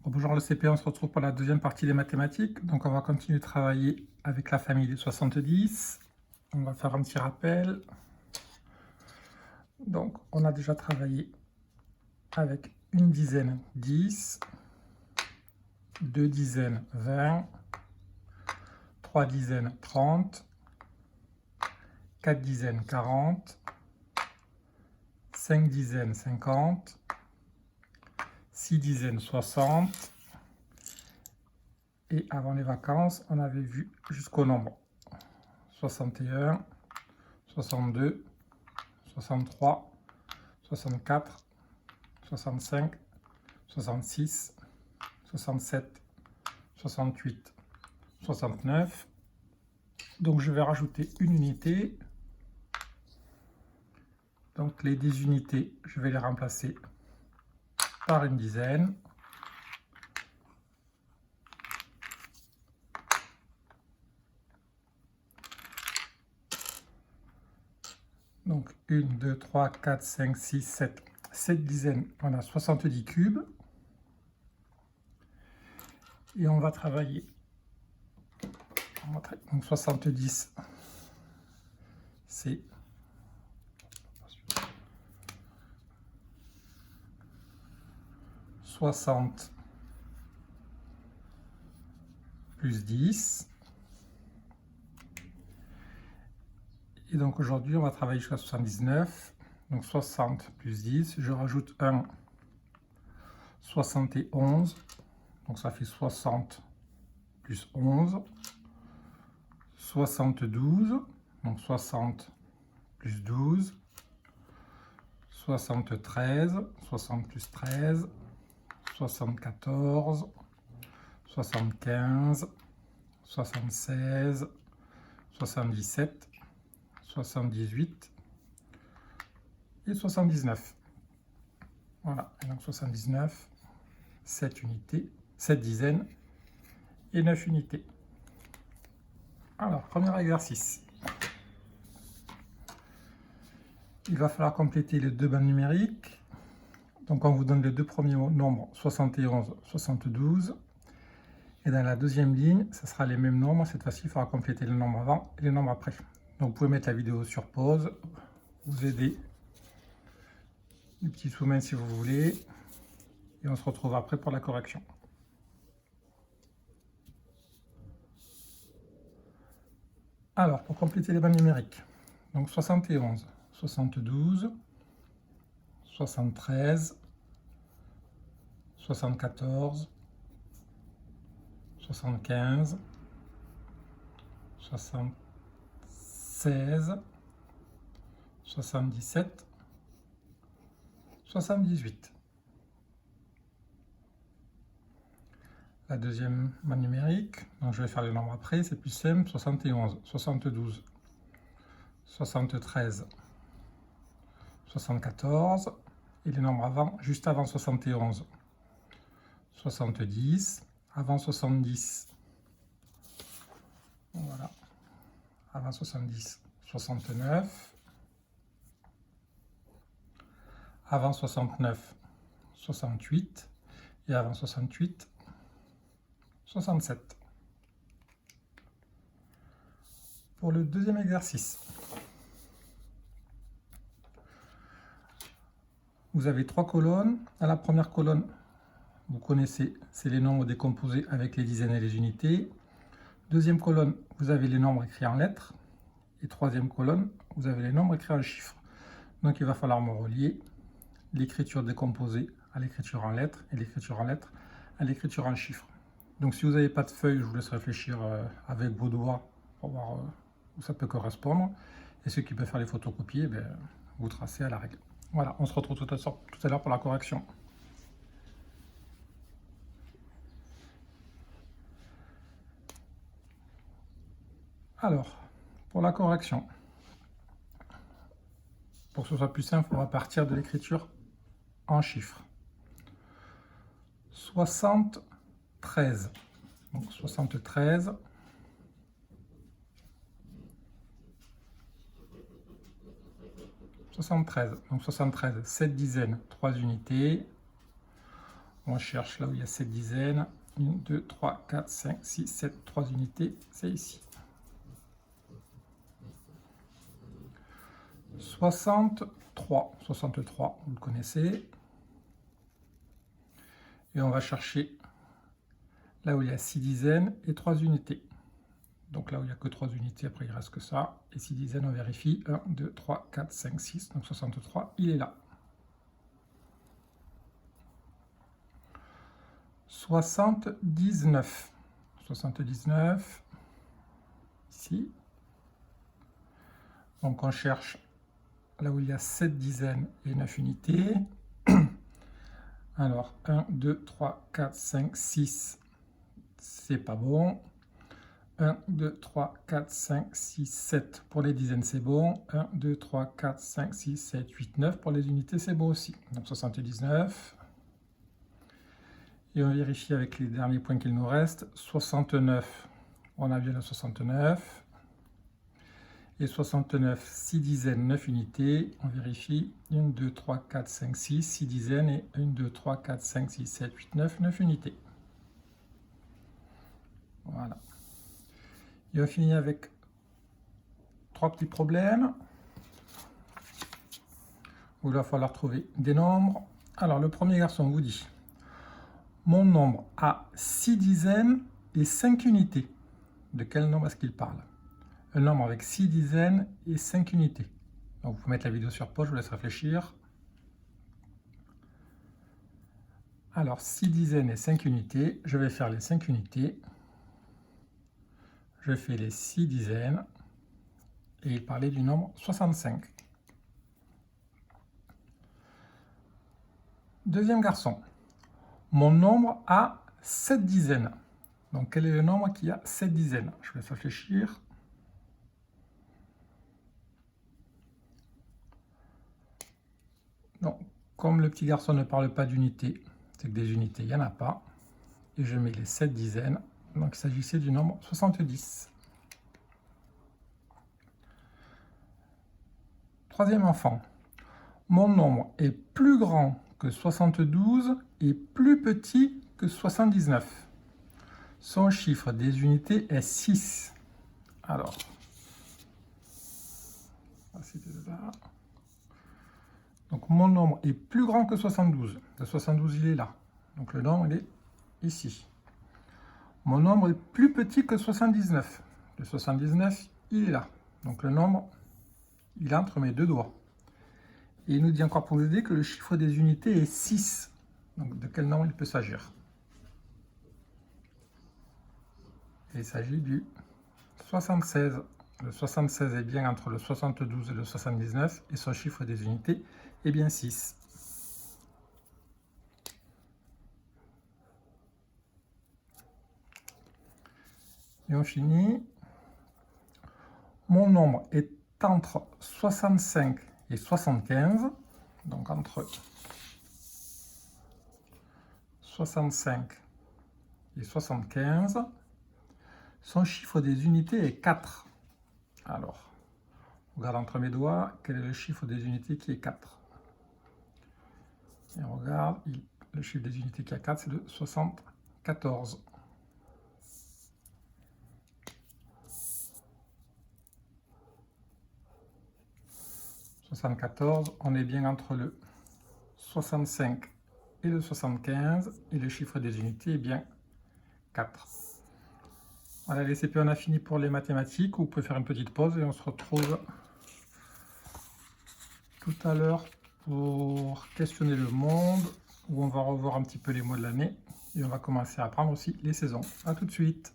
Bonjour le CP, on se retrouve pour la deuxième partie des mathématiques. Donc on va continuer de travailler avec la famille des 70. On va faire un petit rappel. Donc on a déjà travaillé avec une dizaine 10, deux dizaines 20, trois dizaines 30, quatre dizaines 40, cinq dizaines 50, six dizaines 60. Et avant les vacances, on avait vu jusqu'au nombre 61, 62, 63, 64, 65, 66, 67, 68, 69. Donc je vais rajouter une unité. Donc les 10 unités, je vais les remplacer par une dizaine. Donc 1, 2, 3, 4, 5, 6, 7. 7 dizaines, on a 70 cubes. Et on va travailler. Donc 70, c'est 60 plus 10. Et donc aujourd'hui, on va travailler jusqu'à 79. Donc 60 plus 10. Je rajoute 1, 71. Donc ça fait 60 plus 11. 72. Donc 60 plus 12. 73. 60 plus 13. 74. 75. 76. 77. 78 et 79. Voilà, et donc 79, 7 unités, 7 dizaines et 9 unités. Alors, premier exercice. Il va falloir compléter les deux bandes numériques. Donc, on vous donne les deux premiers nombres, 71, 72. Et dans la deuxième ligne, ce sera les mêmes nombres. Cette fois-ci, il faudra compléter les nombres avant et les nombres après. Donc, vous pouvez mettre la vidéo sur pause, vous aider du petit sous-main si vous voulez. Et on se retrouve après pour la correction. Alors, pour compléter les bandes numériques, donc 71, 72, 73, 74, 75, 76, 77, 78. La deuxième bande numérique, donc je vais faire les nombres après, c'est plus simple, 71, 72, 73, 74, et les nombres avant, juste avant 71, 70, avant 70, voilà, avant 70, 69, avant 69, 68, et avant 68, 67. Pour le deuxième exercice, vous avez trois colonnes. À la première colonne, vous connaissez, c'est les nombres décomposés avec les dizaines et les unités. Deuxième colonne, vous avez les nombres écrits en lettres. Et troisième colonne, vous avez les nombres écrits en chiffres. Donc il va falloir me relier l'écriture décomposée à l'écriture en lettres et l'écriture en lettres à l'écriture en chiffres. Donc si vous n'avez pas de feuille, je vous laisse réfléchir avec vos doigts pour voir où ça peut correspondre. Et ceux qui peuvent faire les photocopies, vous tracez à la règle. Voilà, on se retrouve tout à l'heure pour la correction. Alors, pour la correction, pour que ce soit plus simple, on va partir de l'écriture en chiffres. 73. Donc 73. 73. Donc 73, 7 dizaines, 3 unités. On cherche là où il y a 7 dizaines. 1, 2, 3, 4, 5, 6, 7, 3 unités, c'est ici. 63, 63, vous le connaissez. Et on va chercher là où il y a 6 dizaines et 3 unités. Donc là où il n'y a que 3 unités, après il ne reste que ça. Et 6 dizaines, on vérifie. 1, 2, 3, 4, 5, 6. Donc 63, il est là. 79. 79. Ici. Donc on cherche là où il y a 7 dizaines et 9 unités. Alors 1, 2, 3, 4, 5, 6. C'est pas bon. 1, 2, 3, 4, 5, 6, 7. Pour les dizaines, c'est bon. 1, 2, 3, 4, 5, 6, 7, 8, 9. Pour les unités, c'est bon aussi. Donc 79. Et on vérifie avec les derniers points qu'il nous reste. 69. On a bien le 69. Et 69, 6 dizaines, 9 unités. On vérifie. 1, 2, 3, 4, 5, 6. 6 dizaines et 1, 2, 3, 4, 5, 6, 7, 8, 9. 9 unités. Voilà. Et on finit avec 3 petits problèmes où il va falloir trouver des nombres. Alors, le premier garçon vous dit « Mon nombre a 6 dizaines et 5 unités. » De quel nombre est-ce qu'il parle? Un nombre avec 6 dizaines et 5 unités. Donc, vous pouvez mettre la vidéo sur pause, je vous laisse réfléchir. Alors, 6 dizaines et 5 unités. Je vais faire les 5 unités. Je fais les 6 dizaines, et il parlait du nombre 65. Deuxième garçon, mon nombre a 7 dizaines. Donc quel est le nombre qui a 7 dizaines? Je vais réfléchir. Donc, comme le petit garçon ne parle pas d'unités, c'est que des unités, il n'y en a pas. Et je mets les 7 dizaines. Donc il s'agissait du nombre 70. Troisième enfant. Mon nombre est plus grand que 72 et plus petit que 79. Son chiffre des unités est 6. Alors, là. Donc mon nombre est plus grand que 72. Le 72, il est là. Donc le nombre, il est ici. Mon nombre est plus petit que 79. Le 79, il est là. Donc le nombre, il est entre mes deux doigts. Et il nous dit encore pour vous aider que le chiffre des unités est 6. Donc de quel nombre il peut s'agir? Il s'agit du 76. Le 76 est bien entre le 72 et le 79. Et son chiffre des unités est bien 6. Et on finit. Mon nombre est entre 65 et 75. Donc entre 65 et 75. Son chiffre des unités est 4. Alors, on regarde entre mes doigts, quel est le chiffre des unités qui est 4. Et on regarde, le chiffre des unités qui est 4, c'est le 74. 74, on est bien entre le 65 et le 75, et le chiffre des unités est bien 4. Voilà, les CP, on a fini pour les mathématiques. Vous pouvez faire une petite pause et on se retrouve tout à l'heure pour questionner le monde, où on va revoir un petit peu les mois de l'année et on va commencer à apprendre aussi les saisons. A tout de suite.